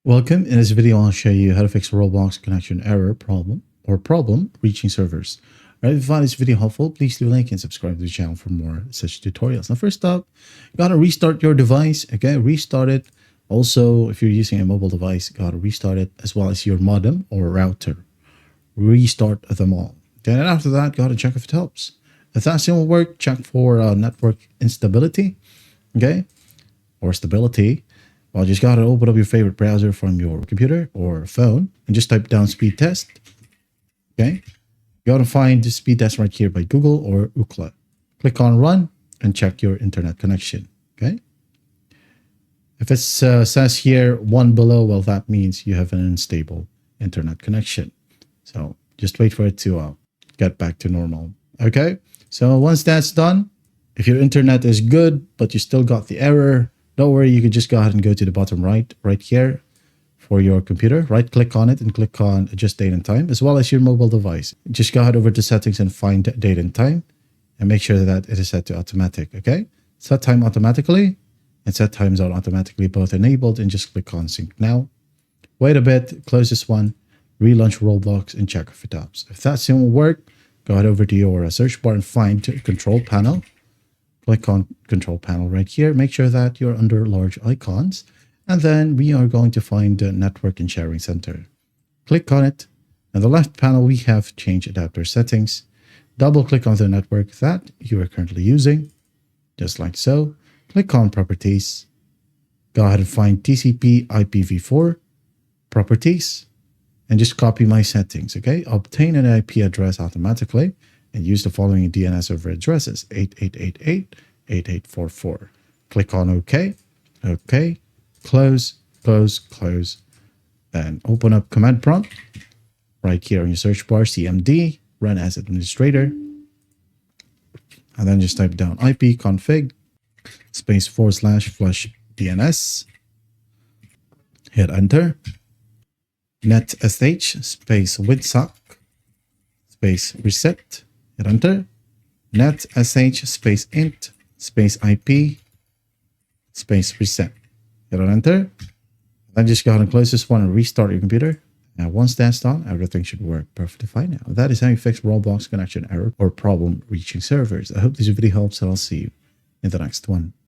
Welcome. In this video, I'll show you how to fix Roblox connection error problem reaching servers. Alright, if you find this video helpful, please leave a like and subscribe to the channel for more such tutorials. Now, first up, you gotta restart your device. Okay, restart it. Also, if you're using a mobile device, you gotta restart it as well as your modem or router. Restart them all. Okay, and after that, gotta check if it helps. If that still won't work, check for network instability. Okay, or stability. Well, just gotta open up your favorite browser from your computer or phone and just type down speed test. Okay. You gotta find the speed test right here by Google or Ookla. Click on run and check your internet connection. Okay. If it says here one below, well, that means you have an unstable internet connection. So just wait for it to get back to normal. Okay. So once that's done, if your internet is good, but you still got the error, don't worry, you can just go ahead and go to the bottom right here for your computer. Right click on it and click on adjust date and time as well as your mobile device. Just go ahead over to settings and find date and time and make sure that it is set to automatic. Okay. Set time automatically and set time zone automatically both enabled, and just click on sync now. Wait a bit, close this one, relaunch Roblox and check if it helps. If that still won't work, go ahead over to your search bar and find control panel. Click on control panel right here. Make sure that you're under large icons. And then we are going to find the network and sharing center. Click on it. On the left panel, we have change adapter settings. Double click on the network that you are currently using, just like so. Click on properties. Go ahead and find TCP IPv4 properties and just copy my settings. Okay. Obtain an IP address automatically and use the following DNS server addresses: 8888, 8844. Click on OK. OK. Close, close, close. Then open up command prompt. Right here on your search bar, CMD, run as administrator. And then just type down IP config space /flush DNS. Hit enter. NetSH space widsock space reset. Hit enter. NetSH space int space IP space reset. Hit on enter. Then just go ahead and close this one and restart your computer. Now, once that's done, everything should work perfectly fine now. That is how you fix Roblox connection error or problem reaching servers. I hope this video helps, and I'll see you in the next one.